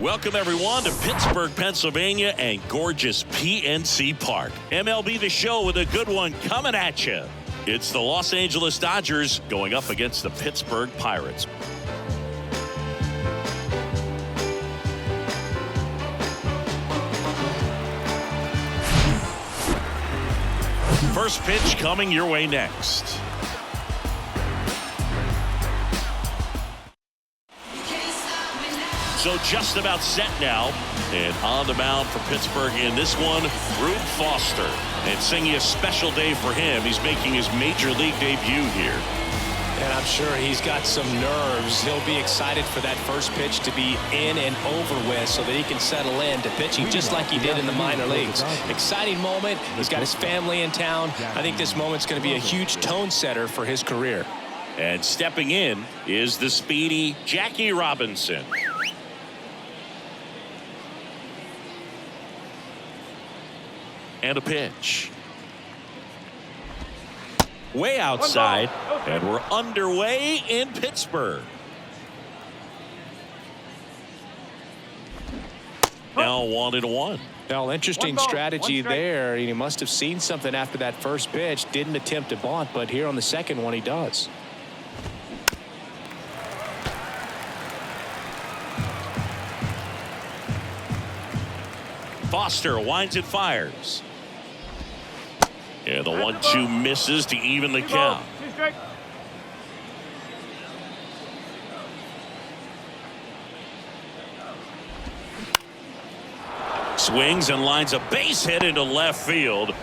Welcome, everyone, to Pittsburgh, Pennsylvania and gorgeous PNC Park. MLB The Show with a good one coming at you. It's the Los Angeles Dodgers going up against the Pittsburgh Pirates. First pitch coming your way next. So just about set now, and on the mound for Pittsburgh in this one, Rube Foster. And singing a special day for him. He's making his major league debut here. And I'm sure he's got some nerves. He'll be excited for that first pitch to be in and over with so that he can settle in to pitching just like he did in the minor leagues. Exciting moment. He's got his family in town. I think this moment's going to be a huge tone setter for his career. And stepping in is the speedy Jackie Robinson. And a pitch. Way outside, and we're underway in Pittsburgh. Now 1-1. Well, interesting strategy there. He must have seen something after that first pitch. Didn't attempt to bunt, but here on the second one he does. Foster winds and fires. Yeah, the 1-2 misses to even the count. Swings and lines a base hit into left field.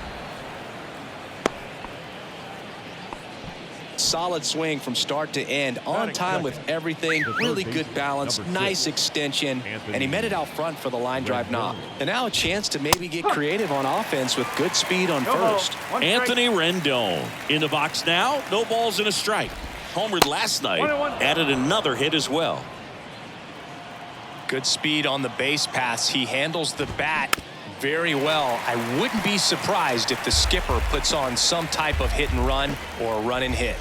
Solid swing from start to end, on time with everything, really good balance, nice extension, and he met it out front for the line drive knock. And now a chance to maybe get creative on offense with good speed on first. Anthony Rendon in the box now. No balls and a strike. Homered last night, added another hit as well. Good speed on the base pass. He handles the bat very well. I wouldn't be surprised if the skipper puts on some type of hit and run or a run and hit.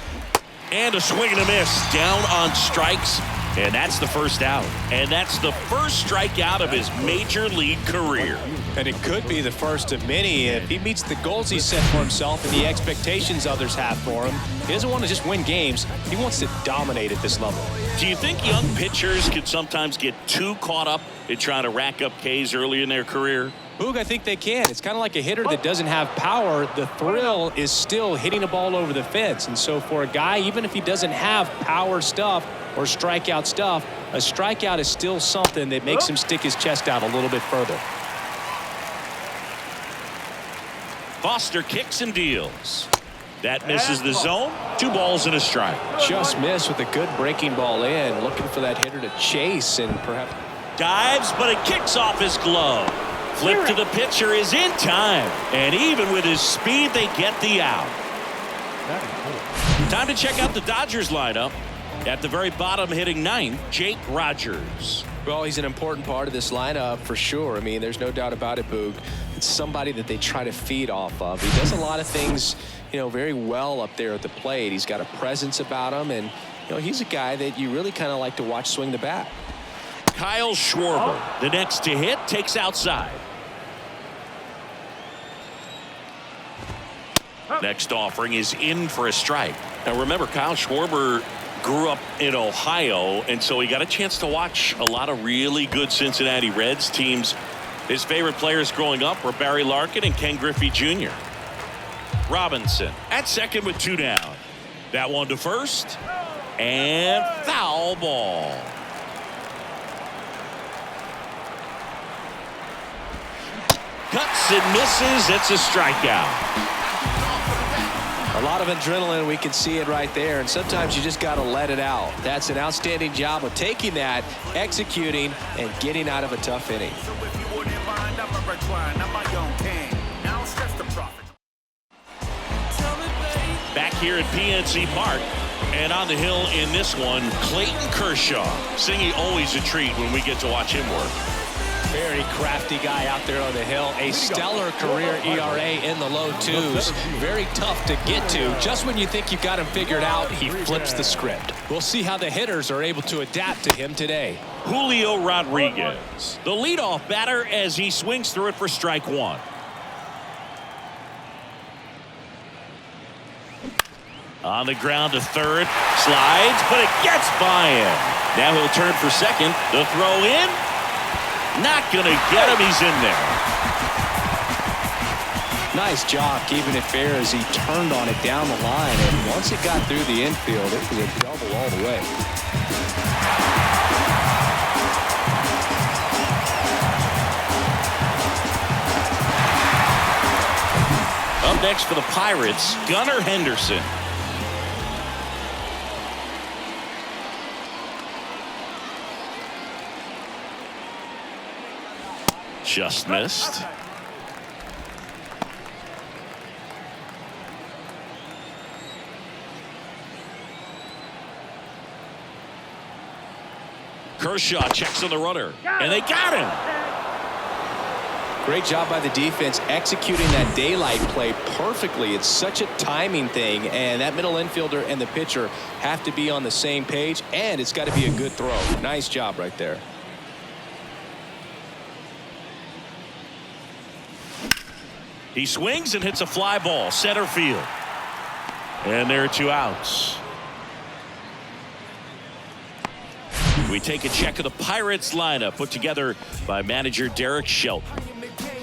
And a swing and a miss down on strikes, and that's the first out. And that's the first strikeout of his major league career. And it could be the first of many if he meets the goals he set for himself and the expectations others have for him. He doesn't want to just win games. He wants to dominate at this level. Do you think young pitchers could sometimes get too caught up in trying to rack up Ks early in their career? Boog, I think they can. It's kind of like a hitter that doesn't have power. The thrill is still hitting a ball over the fence. And so for a guy, even if he doesn't have power stuff or strikeout stuff, a strikeout is still something that makes him stick his chest out a little bit further. Foster kicks and deals. That misses the zone. 2 balls and a strike. Just missed with a good breaking ball in. Looking for that hitter to chase and perhaps. Dives, but it kicks off his glove. Flip to the pitcher is in time. And even with his speed, they get the out. Time to check out the Dodgers lineup. At the very bottom, hitting 9th, Jake Rogers. Well, he's an important part of this lineup for sure. I mean, there's no doubt about it, Boog. It's somebody that they try to feed off of. He does a lot of things, very well up there at the plate. He's got a presence about him, and, he's a guy that you really kind of like to watch swing the bat. Kyle Schwarber, the next to hit, takes outside. Next offering is in for a strike. Now remember, Kyle Schwarber grew up in Ohio, and so he got a chance to watch a lot of really good Cincinnati Reds teams. His favorite players growing up were Barry Larkin and Ken Griffey Jr. Robinson at second with 2 down. That one to first, and foul ball. Cuts and misses. It's a strikeout. A lot of adrenaline, we can see it right there, and sometimes you just got to let it out. That's an outstanding job of taking that, executing, and getting out of a tough inning. Back here at PNC Park, and on the hill in this one, Clayton Kershaw. Singing always a treat when we get to watch him work. Very crafty guy out there on the hill. A stellar career ERA in the low twos. Very tough to get to. Just when you think you've got him figured out, he flips the script. We'll see how the hitters are able to adapt to him today. Julio Rodriguez, the leadoff batter, as he swings through it for strike one. On the ground to third, slides, but it gets by him. Now he'll turn for second. The throw in, not going to get him. He's in there. Nice job keeping it fair as he turned on it down the line, and once it got through the infield, it was a double all the way. Up next for the Pirates, Gunnar Henderson. Just missed. Kershaw checks on the runner, and they got him. Great job by the defense executing that daylight play perfectly. It's such a timing thing, and that middle infielder and the pitcher have to be on the same page, and it's got to be a good throw. Nice job right there. He swings and hits a fly ball center field, and there are two outs. We take a check of the Pirates lineup put together by manager Derek Shelton.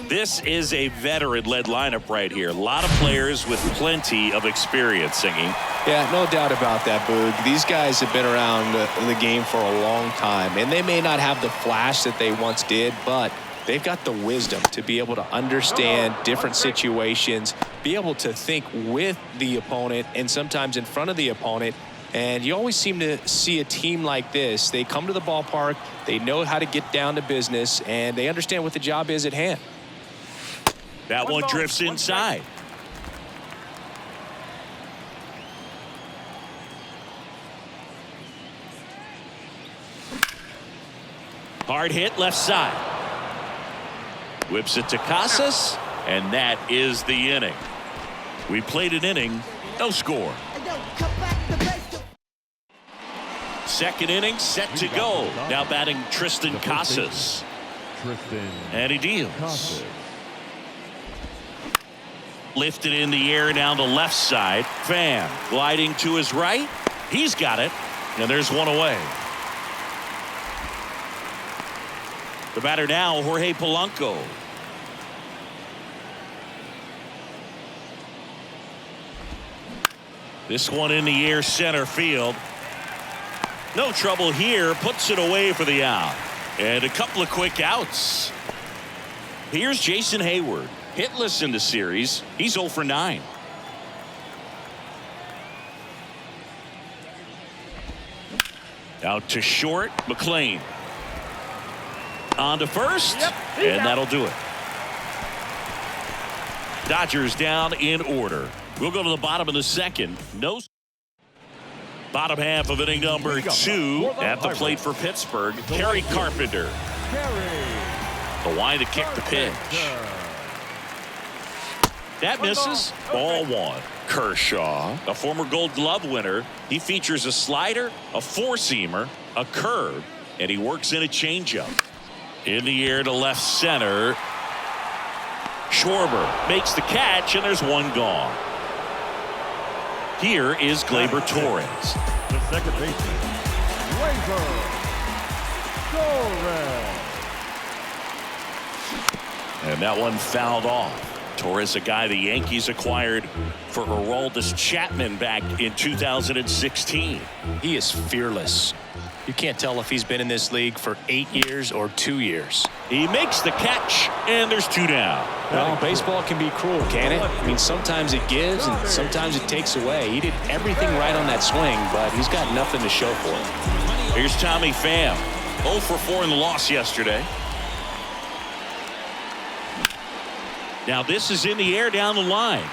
This is a veteran-led lineup right here. A lot of players with plenty of experience singing. Yeah, no doubt about that, Boog. These guys have been around the game for a long time, and they may not have the flash that they once did, but they've got the wisdom to be able to understand different situations, be able to think with the opponent and sometimes in front of the opponent. And you always seem to see a team like this. They come to the ballpark, they know how to get down to business, and they understand what the job is at hand. That one drifts inside. Hard hit left side. Whips it to Casas, and that is the inning. We played an inning, no score. Second inning set to go. Now batting Tristan Casas. And he deals. Lifted in the air down the left side. Pham gliding to his right. He's got it. And there's one away. The batter now, Jorge Polanco. This one in the air center field. No trouble here. Puts it away for the out. And a couple of quick outs. Here's Jason Hayward. Hitless in the series. He's 0 for 9. Out to short. McLean. On to first. And that'll do it. Dodgers down in order. We'll go to the bottom of the second. No. Bottom half of inning number 2 at the plate for Pittsburgh. Kerry Carpenter. The line to kick the pitch. That misses. Ball 1. Kershaw, a former Gold Glove winner. He features a slider, a four-seamer, a curve, and he works in a changeup. In the air to left center. Schwarber makes the catch, and there's one gone. Here is Gleyber Torres. The second baseman, Gleyber Torres. And that one fouled off. Torres, a guy the Yankees acquired for Aroldis Chapman back in 2016. He is fearless. You can't tell if he's been in this league for 8 years or 2 years. He makes the catch, and there's 2 down. Well, baseball can be cruel, can it? I mean, sometimes it gives and sometimes it takes away. He did everything right on that swing, but he's got nothing to show for it. Here's Tommy Pham. 0 for 4 in the loss yesterday. Now this is in the air down the line.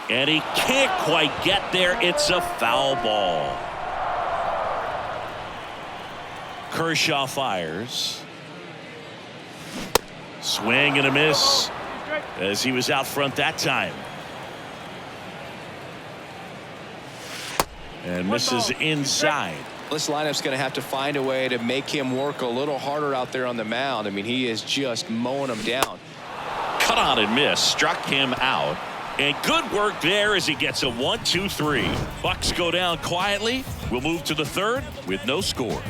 And he can't quite get there. It's a foul ball. Kershaw fires. Swing and a miss as he was out front that time. And misses inside. This lineup's going to have to find a way to make him work a little harder out there on the mound. I mean, he is just mowing them down. Cut on and miss, struck him out. And good work there as he gets a 1-2-3. Bucks go down quietly. We'll move to the third with no score.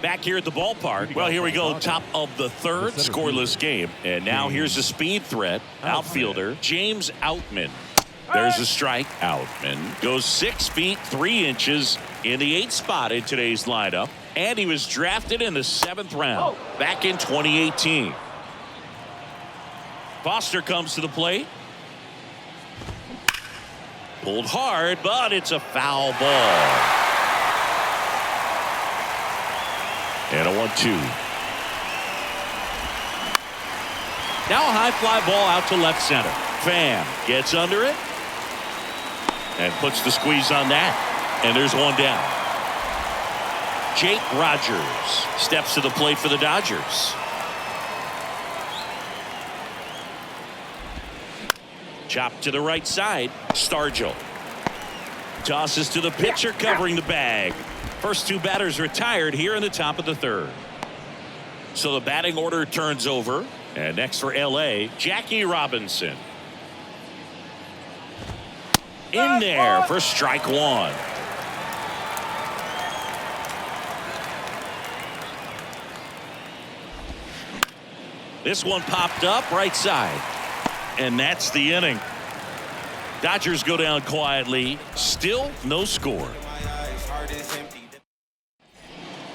Back here at the ballpark. Well, here we go. Top of the third, scoreless game. And now here's a speed threat. Outfielder James Outman. There's a strike. Outman goes 6 feet 3 inches in the 8th spot in today's lineup. And he was drafted in the 7th round back in 2018. Foster comes to the plate. Pulled hard, but it's a foul ball. And a 1-2. Now a high fly ball out to left center. Pham gets under it and puts the squeeze on that. And there's one down. Jake Rogers steps to the plate for the Dodgers. Chop to the right side. Stargell tosses to the pitcher covering the bag. First 2 batters retired here in the top of the third. So the batting order turns over. And next for L.A., Jackie Robinson. In there for strike 1. This one popped up right side. And that's the inning. Dodgers go down quietly. Still no score.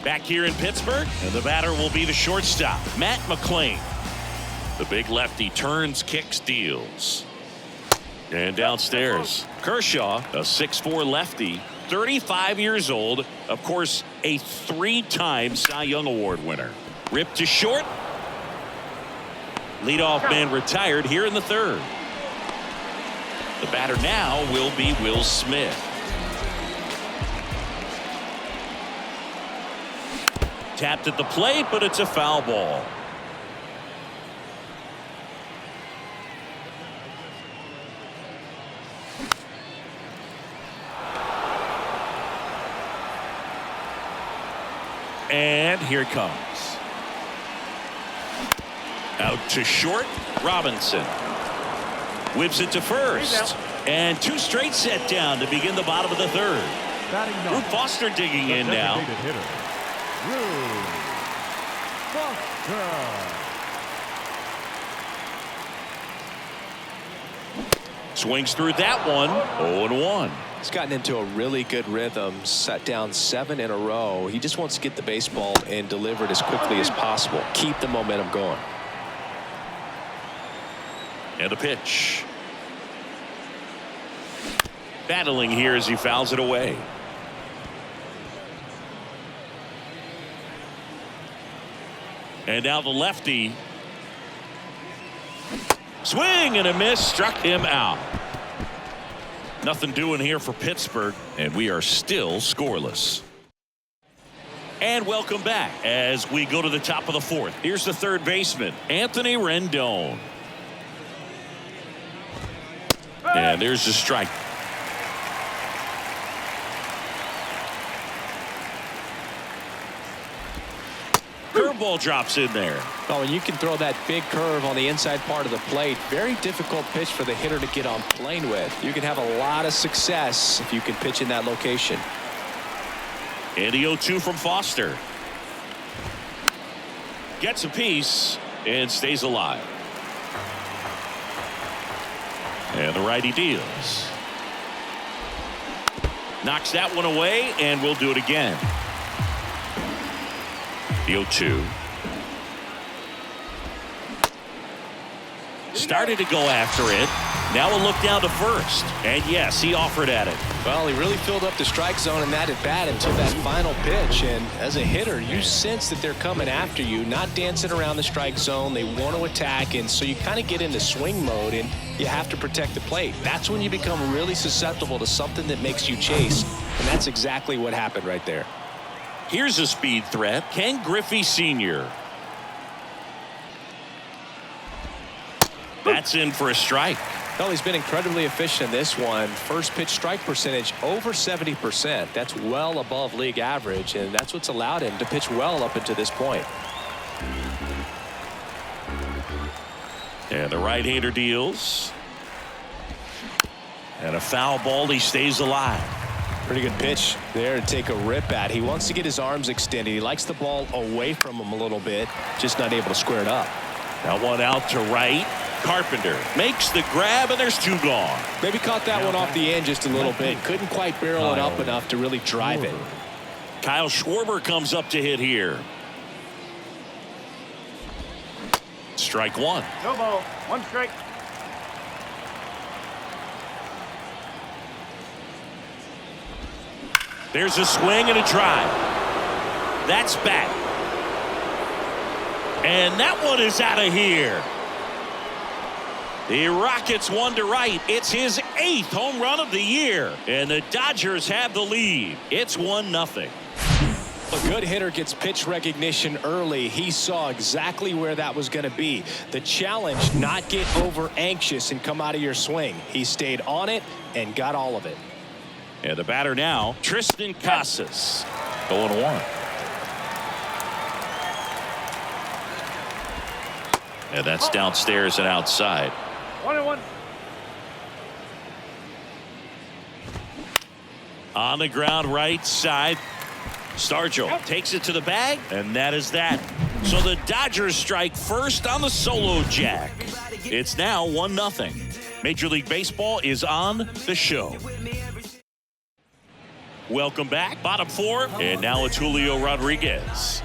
Back here in Pittsburgh, and the batter will be the shortstop, Matt McClain. The big lefty turns, kicks, deals. And downstairs, Kershaw, a 6'4" lefty, 35 years old, of course, a 3-time Cy Young Award winner. Ripped to short. Leadoff man retired here in the third. The batter now will be Will Smith. Tapped at the plate, but it's a foul ball. And here it comes. Out to short, Robinson. Whips it to first. And 2 straight set down to begin the bottom of the third. Rube Foster digging in now. Rube Foster. Swings through that one. 0-1. He's gotten into a really good rhythm. Set down 7 in a row. He just wants to get the baseball and deliver it as quickly as possible. Keep the momentum going. And a pitch. Battling here as he fouls it away. And now the lefty. Swing and a miss, struck him out. Nothing doing here for Pittsburgh, and we are still scoreless. And welcome back as we go to the top of the fourth. Here's the third baseman, Anthony Rendon. And there's the strike. Curveball drops in there. Oh, and you can throw that big curve on the inside part of the plate. Very difficult pitch for the hitter to get on plane with. You can have a lot of success if you can pitch in that location. And the 0-2 from Foster. Gets a piece and stays alive. And the righty deals. Knocks that one away, and we'll do it again. The 0-2. Started to go after it. Now a look down to first. And yes, he offered at it. Well, he really filled up the strike zone in that at bat until that final pitch. And as a hitter, you sense that they're coming after you, not dancing around the strike zone. They want to attack, and so you kind of get into swing mode, and you have to protect the plate. That's when you become really susceptible to something that makes you chase, and that's exactly what happened right there. Here's a speed threat, Ken Griffey Sr. That's in for a strike. Well, he's been incredibly efficient in this one. First pitch strike percentage over 70%. That's well above league average, and that's what's allowed him to pitch well up until this point. And the right-hander deals. And a foul ball. He stays alive. Pretty good pitch there to take a rip at. He wants to get his arms extended. He likes the ball away from him a little bit, just not able to square it up. That one out to right. Carpenter makes the grab, and there's two gone. Maybe caught that one off the end just a little bit. Couldn't quite barrel it up enough to really drive it. Kyle Schwarber comes up to hit here. Strike one. No ball. One strike. There's a swing and a drive. That's back. And that one is out of here. The Rockets one to right. It's his 8th home run of the year. And the Dodgers have the lead. It's 1-0. A good hitter gets pitch recognition early. He saw exactly where that was going to be. The challenge, not get over anxious and come out of your swing. He stayed on it and got all of it. And the batter now, Tristan Casas. 0-1. And that's downstairs and outside. 1-1. On the ground right side. Stargell takes it to the bag, and that is that. So the Dodgers strike first on the solo jack. It's now 1-0. Major League Baseball is on the show. Welcome back. Bottom four, and now it's Julio Rodriguez.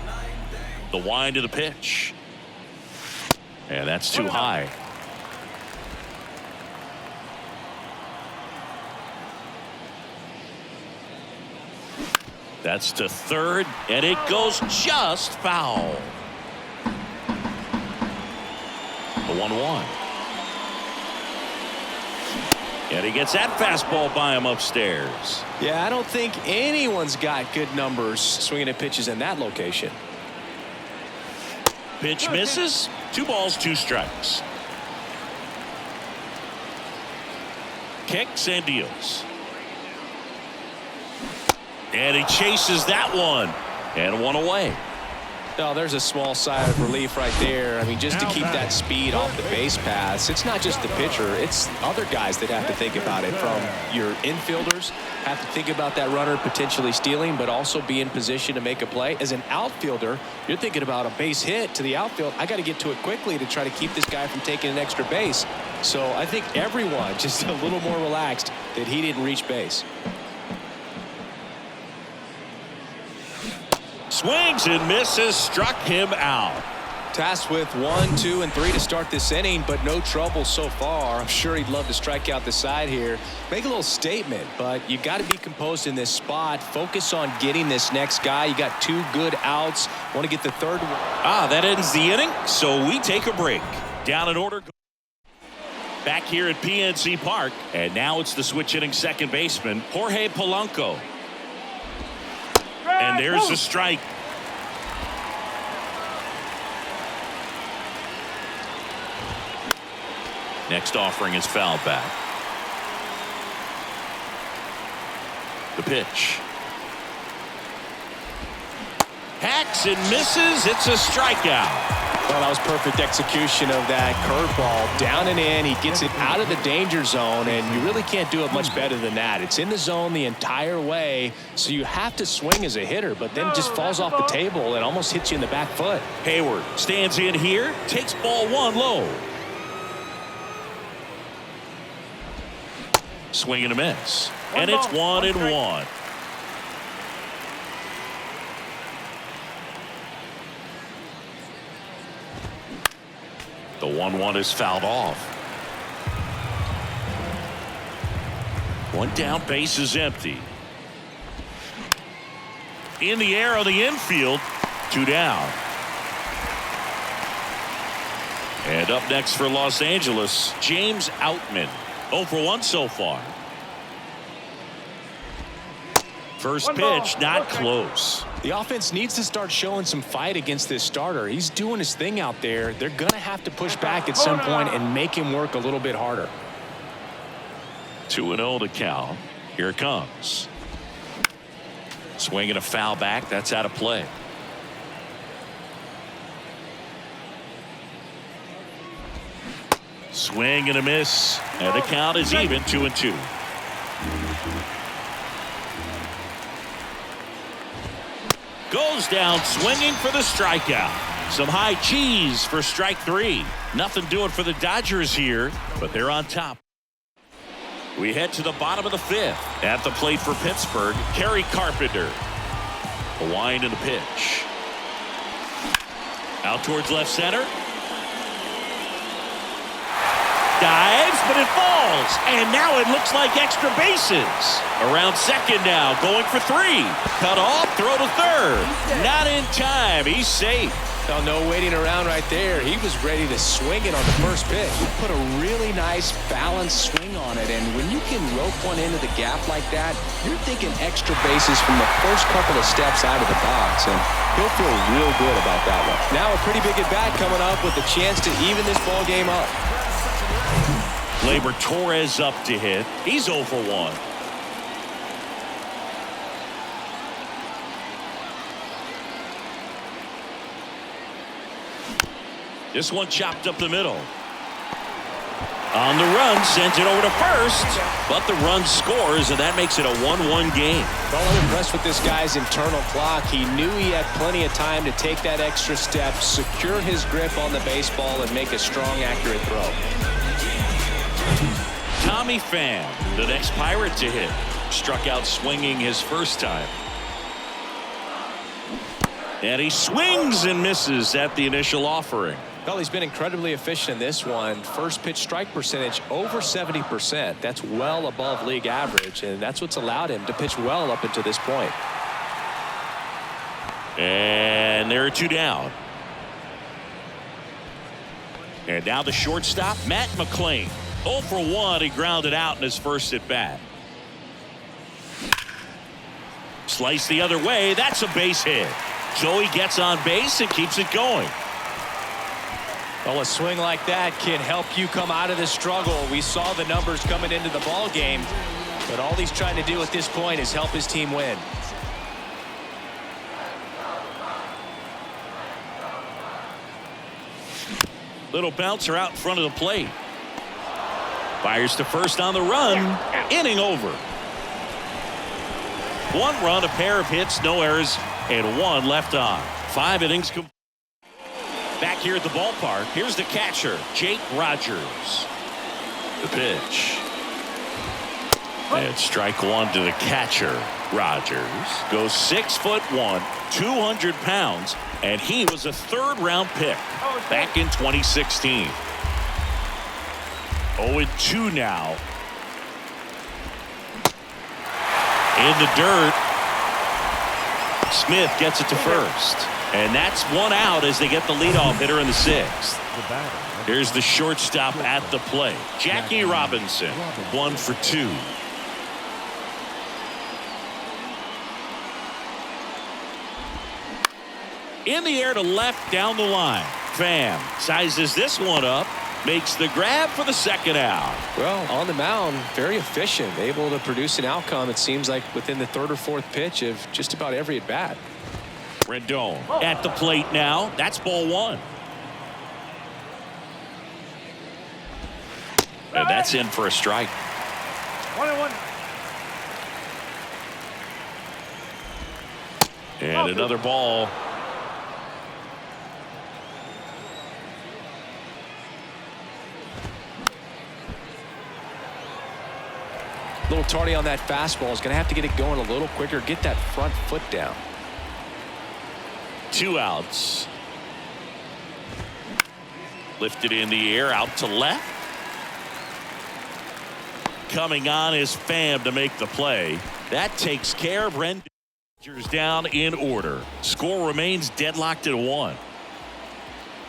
The wind of the pitch. And that's too high. That's to third, and it goes just foul. The 1-1. And he gets that fastball by him upstairs. Yeah, I don't think anyone's got good numbers swinging at pitches in that location. Pitch misses. 2 balls, 2 strikes. Kicks and deals. And he chases that one. And one away. Oh, there's a small sigh of relief right there. I mean, just to keep that speed off the base paths. It's not just the pitcher. It's other guys that have to think about it. From your infielders, have to think about that runner potentially stealing, but also be in position to make a play. As an outfielder, you're thinking about a base hit to the outfield. I got to get to it quickly to try to keep this guy from taking an extra base. So I think everyone just a little more relaxed that he didn't reach base. Swings and misses, struck him out. Tasked with 1, 2, and 3 to start this inning, but no trouble so far. I'm sure he'd love to strike out the side here. Make a little statement, but you got to be composed in this spot. Focus on getting this next guy. You got 2 good outs. Want to get the third one. That ends the inning, so we take a break. Down in order. Back here at PNC Park, and now it's the switch hitting second baseman, Jorge Polanco. And there's a strike. Next offering is fouled back. The pitch. Hacks and misses. It's a strikeout. Well, that was perfect execution of that curveball. Down and in. He gets it out of the danger zone, and you really can't do it much better than that. It's in the zone the entire way, so you have to swing as a hitter, but then it just falls off the table and almost hits you in the back foot. Hayward stands in here, takes ball 1 low. Swing and a miss. And it's 1-1. The 1-1 is fouled off. One down, base is empty. In the air on the infield, 2 down. And up next for Los Angeles, James Outman. 0 for 1 so far. First pitch, not close. The offense needs to start showing some fight against this starter. He's doing his thing out there. They're going to have to push back at some point and make him work a little bit harder. 2-0 to Cal. Here it comes. Swinging a foul back. That's out of play. Swing and a miss. And the count is even, 2-2. Goes down swinging for the strikeout. Some high cheese for strike 3. Nothing doing for the Dodgers here, but they're on top. We head to the bottom of the 5th. At the plate for Pittsburgh, Kerry Carpenter. A wind and a pitch. Out towards left center. Dives, but it falls. And now it looks like extra bases. Around second now, going for 3. Cut off, throw to third. Not in time. He's safe. Oh, no waiting around right there. He was ready to swing it on the first pitch. He put a really nice balanced swing on it, and when you can rope one into the gap like that, you're thinking extra bases from the first couple of steps out of the box, and he'll feel real good about that one. Now a pretty big at bat coming up with a chance to even this ball game up. Gleyber Torres up to hit. He's 0 for 1. This one chopped up the middle. On the run, sends it over to first, but the run scores, and that makes it a 1-1 game. Well, I'm impressed with this guy's internal clock. He knew he had plenty of time to take that extra step, secure his grip on the baseball, and make a strong, accurate throw. Tommy Pham, the next Pirate to hit. Struck out swinging his first time. And he swings and misses at the initial offering. Well, he's been incredibly efficient in this one. First pitch strike percentage over 70%. That's well above league average, and that's what's allowed him to pitch well up until this point. And there are 2 down. And now the shortstop, Matt McClain. 0 for 1. He grounded out in his first at bat. Slice the other way. That's a base hit. So he gets on base and keeps it going. Well, a swing like that can help you come out of the struggle. We saw the numbers coming into the ball game, but all he's trying to do at this point is help his team win. Little bouncer out in front of the plate. Fires to first on the run. Inning over. 1 run, a pair of hits, no errors, and 1 left on. 5 innings complete. Back here at the ballpark, here's the catcher, Jake Rogers. The pitch. And strike 1 to the catcher. Rogers goes 6'1", 200 pounds, and he was a 3rd-round pick back in 2016. 0-2 now. In the dirt. Smith gets it to first. And that's 1 out as they get the leadoff hitter in the 6th. Here's the shortstop at the plate. Jackie Robinson, 1 for 2. In the air to left down the line. Pham sizes this one up. Makes the grab for the 2nd out. Well, on the mound, very efficient. Able to produce an outcome, it seems like, within the 3rd or 4th pitch of just about every at-bat. Rendon at the plate now. That's ball 1. And that's in for a strike. 1-1. And another ball. A little tardy on that fastball. Is going to have to get it going a little quicker. Get that front foot down. 2 outs. Lifted in the air out to left. coming on his fam to make the play. That takes care of Rangers down in order. Score remains deadlocked at 1.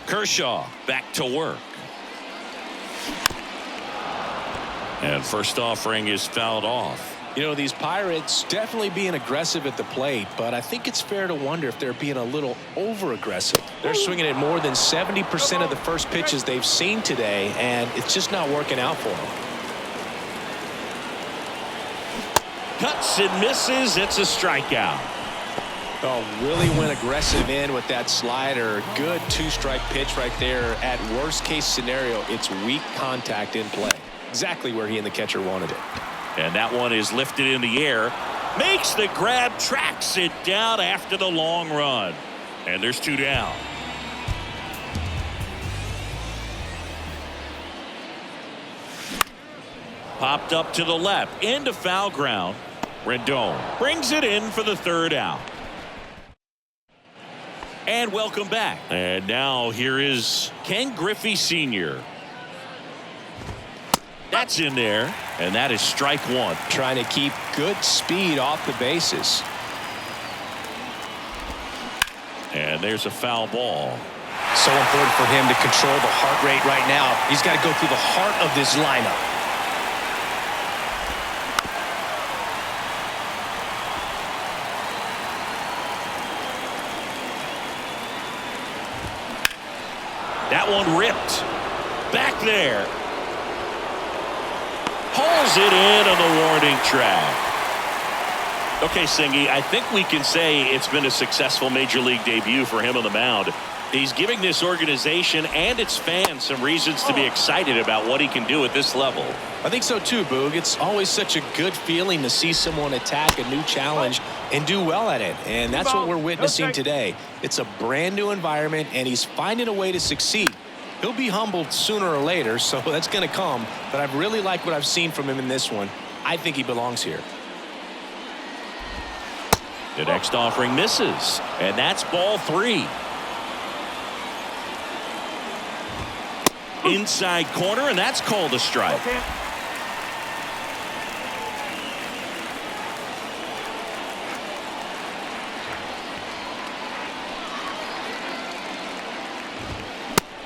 Kershaw back to work. And first offering is fouled off. You know, these Pirates definitely being aggressive at the plate, but I think it's fair to wonder if they're being a little over-aggressive. They're swinging at more than 70% of the first pitches they've seen today, and it's just not working out for them. Cuts and misses. It's a strikeout. Oh, really went aggressive in with that slider. Good two-strike pitch right there. At worst-case scenario, it's weak contact in play. Exactly where he and the catcher wanted it. And that one is lifted in the air. Makes the grab, tracks it down after the long run. And there's 2 down. Popped up to the left, into foul ground. Rendon brings it in for the 3rd out. And welcome back. And now here is Ken Griffey Sr. That's in there, and that is strike 1. Trying to keep good speed off the bases. And there's a foul ball. So important for him to control the heart rate right now. He's got to go through the heart of this lineup. That one ripped. Back there. Pulls it in on the warning track. Okay, Singy, I think we can say it's been a successful Major League debut for him on the mound. He's giving this organization and its fans some reasons to be excited about what he can do at this level. I think so too, Boog. It's always such a good feeling to see someone attack a new challenge and do well at it. And that's what we're witnessing today. It's a brand new environment, and he's finding a way to succeed. He'll be humbled sooner or later, so that's going to come. But I really like what I've seen from him in this one. I think he belongs here. The next offering misses, and that's ball 3. Inside corner, and that's called a strike. Okay.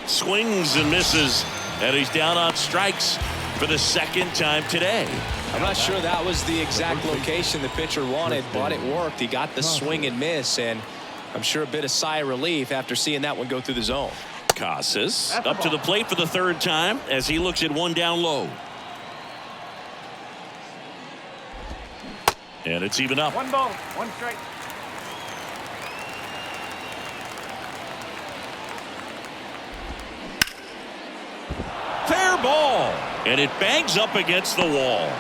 Swings and misses, and he's down on strikes for the 2nd time today. I'm not sure that was the exact location the pitcher wanted, but it worked. He got the swing and miss, and I'm sure a bit of sigh of relief after seeing that one go through the zone. Casas up to the plate for the 3rd time as he looks at 1 down low. And it's even up. 1 ball, 1 strike. Fair ball, and it bangs up against the wall.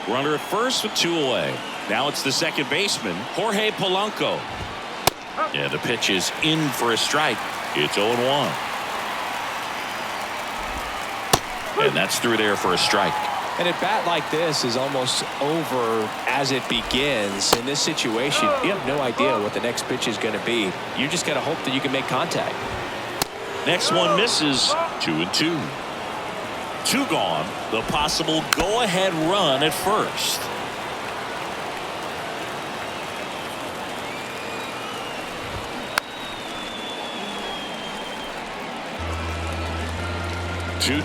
Runner at first with 2 away. Now it's the second baseman, Jorge Polanco. And the pitch is in for a strike. It's 0-1. And that's through there for a strike. And a bat like this is almost over as it begins. In this situation, you have no idea what the next pitch is going to be. You just got to hope that you can make contact. Next one misses. 2-2. 2 gone. The possible go-ahead run at first.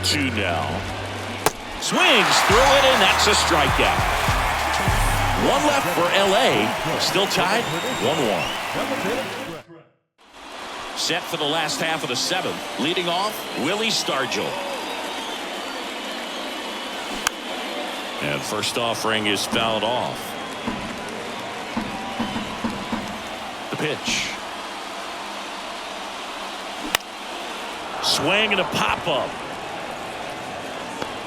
Two now. Swings through it, and that's a strikeout. 1 left for LA. Still tied 1-1. Set for the last half of the 7th. Leading off, Willie Stargell. And first offering is fouled off. The pitch. Swing and a pop-up.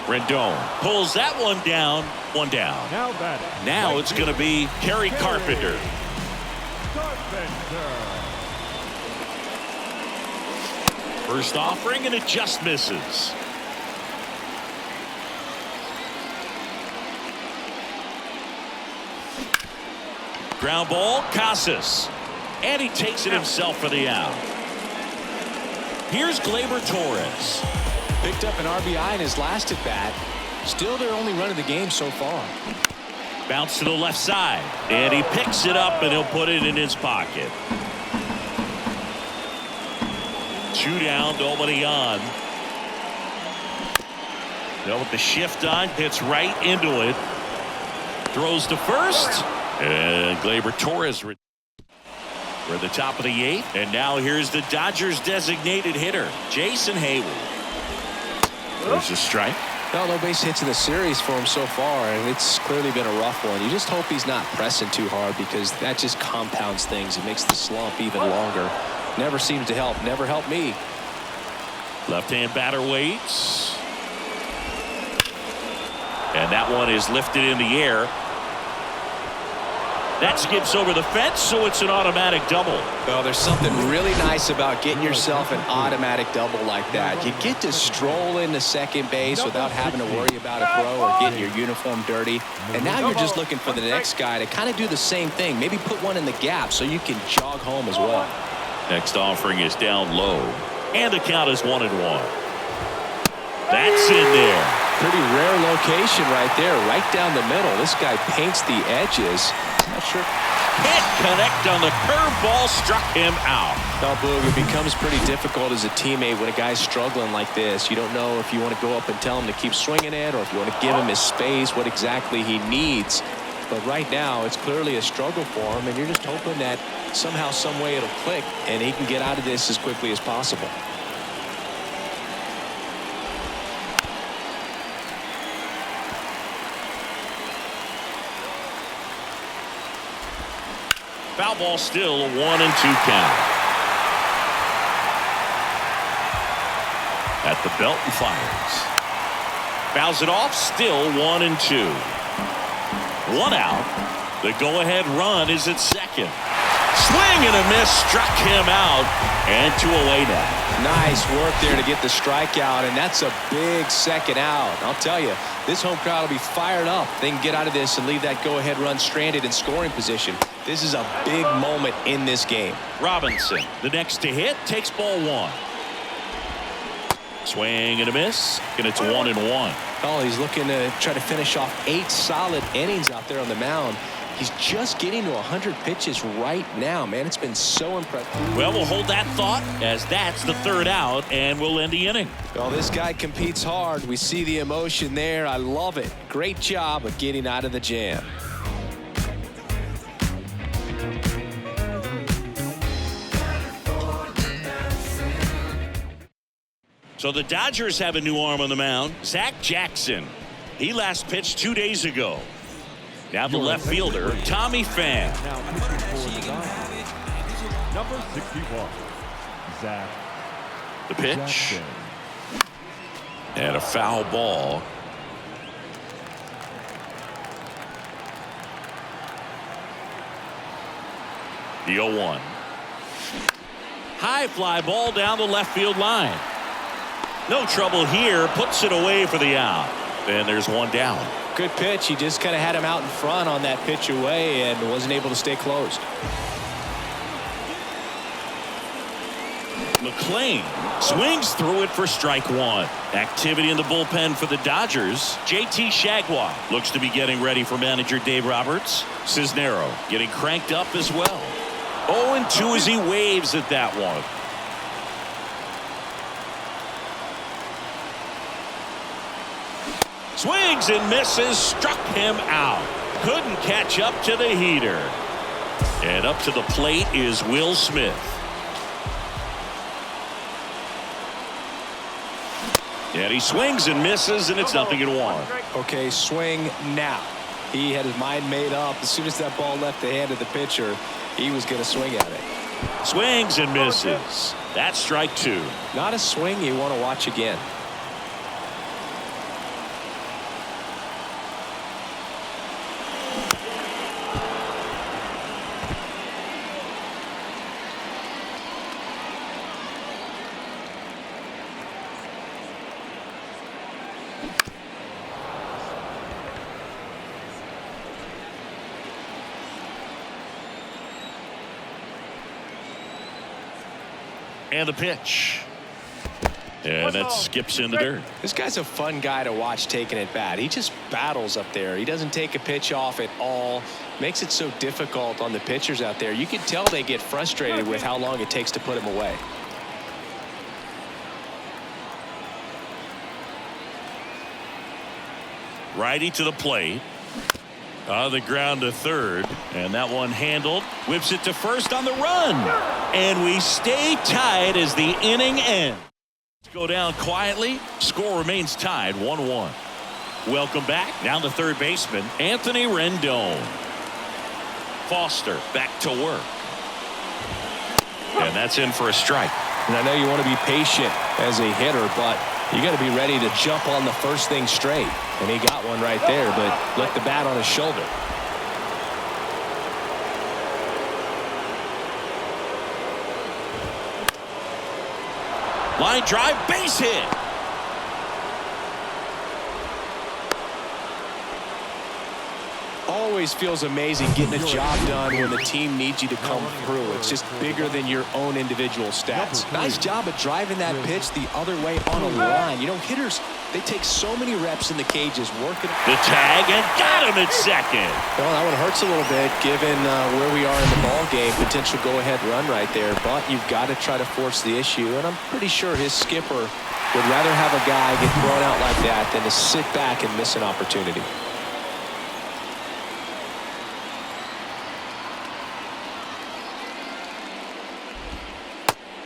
Rendon pulls that one down. 1 down. Now it's going to be Kerry Carpenter. First offering, and it just misses. Ground ball, Casas. And he takes it himself for the out. Here's Gleyber Torres. Picked up an RBI in his last at bat. Still their only run of the game so far. Bounce to the left side, and he picks it up, and he'll put it in his pocket. 2 down, nobody on. Now with the shift on, hits right into it. Throws to first, and Gleyber Torres. We're at the top of the 8th, and now here's the Dodgers designated hitter, Jason Hayward. There's a strike. Well, no base hits in the series for him so far, and it's clearly been a rough one. You just hope he's not pressing too hard, because that just compounds things. It makes the slump even longer. Never seems to help. Never helped me. Left-hand batter waits. And that one is lifted in the air. That skips over the fence, so it's an automatic double. Well, there's something really nice about getting yourself an automatic double like that. You get to stroll into second base without having to worry about a throw or getting your uniform dirty. And now you're just looking for the next guy to kind of do the same thing. Maybe put one in the gap so you can jog home as well. Next offering is down low. And the count is 1-1. That's in there. Pretty rare location right there, right down the middle. This guy paints the edges. Not sure. Can't connect on the curveball, struck him out. Now, Boog, it becomes pretty difficult as a teammate when a guy's struggling like this. You don't know if you want to go up and tell him to keep swinging it, or if you want to give him his space, what exactly he needs. But right now, it's clearly a struggle for him, and you're just hoping that somehow, some way it'll click, and he can get out of this as quickly as possible. Foul ball, still a 1-2 count. At the belt and fires. Fouls it off, still 1-2. 1 out. The go-ahead run is at second. Swing and a miss, struck him out, and 2 away now. Nice work there to get the strikeout, and that's a big second out. I'll tell you, this home crowd will be fired up. They can get out of this and leave that go-ahead run stranded in scoring position. This is a big moment in this game. Robinson, the next to hit, takes ball 1. Swing and a miss, and it's 1-1. Oh, he's looking to try to finish off 8 solid innings out there on the mound. He's just getting to 100 pitches right now, man. It's been so impressive. Well, we'll hold that thought, as that's the 3rd out, and we'll end the inning. Well, this guy competes hard. We see the emotion there. I love it. Great job of getting out of the jam. So the Dodgers have a new arm on the mound, Zach Jackson. He last pitched 2 days ago. Now the left fielder, Tommy Pham. Now pitching for the Dodgers, number 61, Zach The pitch. Jackson. And a foul ball. The 0-1. High fly ball down the left field line. No trouble here, puts it away for the out. And there's 1 down. Good pitch. He just kind of had him out in front on that pitch away and wasn't able to stay closed. McClain swings through it for strike 1. Activity in the bullpen for the Dodgers. JT Shagway looks to be getting ready for manager Dave Roberts. Cisnero getting cranked up as well. 0-2 as he waves at that one. Swings and misses, struck him out. Couldn't catch up to the heater. And up to the plate is Will Smith. And he swings and misses, and it's 0-1. Okay, swing now. He had his mind made up. As soon as that ball left the hand of the pitcher, he was going to swing at it. Swings and misses. That's strike 2. Not a swing you want to watch again. And the pitch. And that skips into dirt. This guy's a fun guy to watch taking at bat. He just battles up there. He doesn't take a pitch off at all. Makes it so difficult on the pitchers out there. You can tell they get frustrated with how long it takes to put him away. Righty to the plate. On the ground to third. And that one handled. Whips it to first on the run. And we stay tied as the inning ends. Go down quietly. Score remains tied 1-1. Welcome back. Now the third baseman, Anthony Rendon. Foster back to work. And that's in for a strike. And I know you want to be patient as a hitter, but you got to be ready to jump on the first thing straight. And he got one right there, but let the bat on his shoulder. Line drive, base hit. Always feels amazing getting a job done when the team needs you to come through. It's just bigger than your own individual stats. Nice job of driving that pitch the other way on a line. You know, hitters, they take so many reps in the cages working. The tag, and got him at second. Well, that one hurts a little bit given where we are in the ball game. Potential go-ahead run right there, but you've got to try to force the issue. And I'm pretty sure his skipper would rather have a guy get thrown out like that than to sit back and miss an opportunity.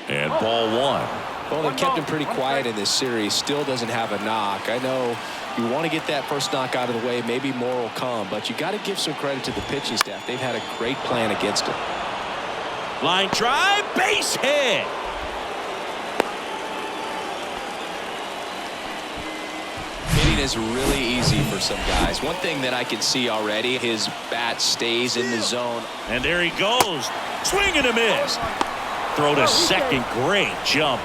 And ball one. Well, they kept him pretty quiet in this series. Still doesn't have a knock. I know you want to get that first knock out of the way. Maybe more will come, but you got to give some credit to the pitching staff. They've had a great plan against him. Line drive, base hit. Hitting is really easy for some guys. One thing that I can see already, his bat stays in the zone. And there he goes. Swing and a miss. Throw to second. Great jump.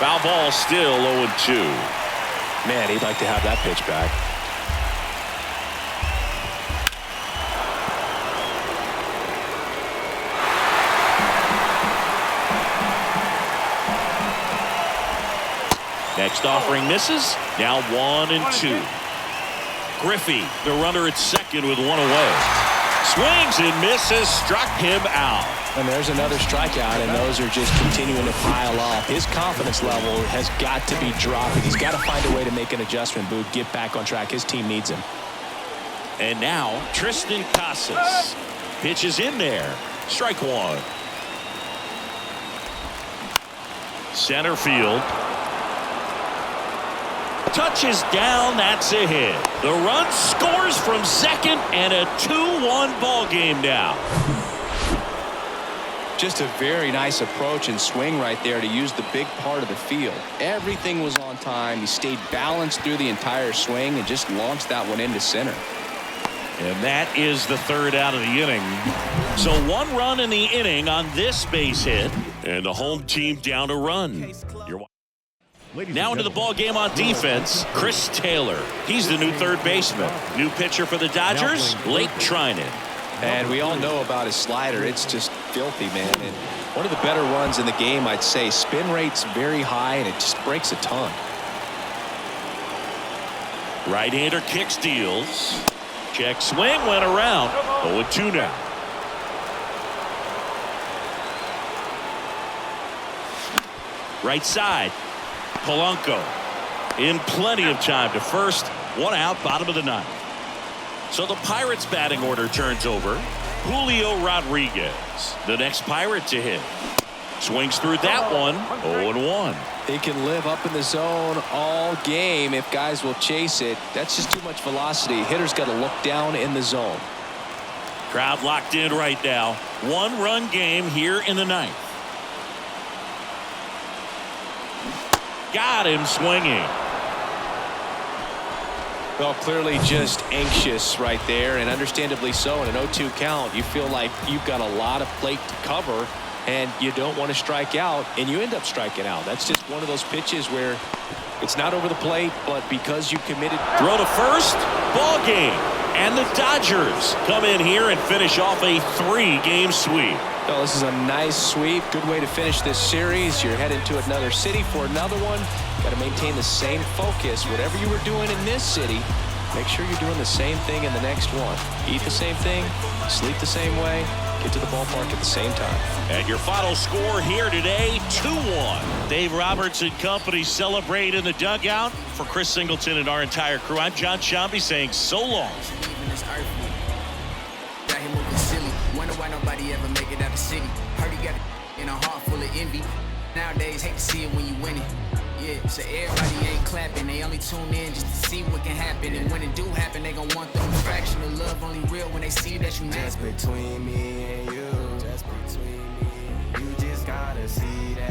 Foul ball, still 0-2. Man, he'd like to have that pitch back. Next offering misses. Now 1-2. Griffey, the runner at second with one away. Swings and misses. Struck him out. And there's another strikeout, and those are just continuing to pile up. His confidence level has got to be dropping. He's got to find a way to make an adjustment, Boot, get back on track. His team needs him. And now Tristan Casas pitches in there. Strike one. Center field. Touches down. That's a hit. The run scores from second, and a 2-1 ball game now. Just a very nice approach and swing right there to use the big part of the field. Everything was on time. He stayed balanced through the entire swing and just launched that one into center. And that is the third out of the inning. So one run in the inning on this base hit, and the home team down a run. Now into the ball game on defense, Chris Taylor. He's the new third baseman. New pitcher for the Dodgers, Blake Trinan. And we all know about his slider. It's just filthy, man. And one of the better ones in the game, I'd say. Spin rate's very high, and it just breaks a ton. Right-hander kicks, deals. Check swing, went around. 0-2 now. Right side. Polanco in plenty of time to first. One out, bottom of the ninth. So the Pirates batting order turns over. Julio Rodriguez, the next Pirate to hit. Swings through that one. 0-1. They can live up in the zone all game if guys will chase it. That's just too much velocity. Hitters got to look down in the zone. Crowd locked in right now. One-run game here in the ninth. Got him swinging. Well, clearly just anxious right there, and understandably so. In an 0-2 count, you feel like you've got a lot of plate to cover, and you don't want to strike out, and you end up striking out. That's just one of those pitches where it's not over the plate, but because you committed. Throw to first, ball game. And the Dodgers come in here and finish off a 3-game sweep. Oh, this is a nice sweep. Good way to finish this series. You're heading to another city for another one. Got to maintain the same focus. Whatever you were doing in this city, make sure you're doing the same thing in the next one. Eat the same thing, sleep the same way, get to the ballpark at the same time. And your final score here today, 2-1. Dave Roberts and company celebrate in the dugout. For Chris Singleton and our entire crew, I'm John Shambi saying so long. Got him moving silly. Wonder why nobody ever make it out the city. Heard he got it in a heart full of envy. Nowadays, hate to see it when you win it. Yeah, so everybody ain't clapping. They only tune in just to see what can happen. And when it do happen, they gon' want the fraction of love only real when they see that you just between me and you. Just between me. You just gotta see that.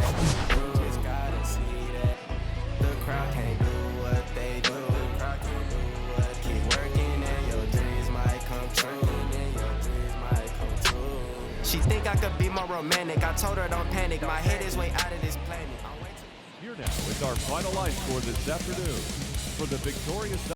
You just gotta see that. The crowd can't do what they do. The crowd can't do what. Keep working and your dreams might come true. She think I could be more romantic. I told her don't panic. My head is way out of this planet. Here now is our final line score this afternoon for the victorious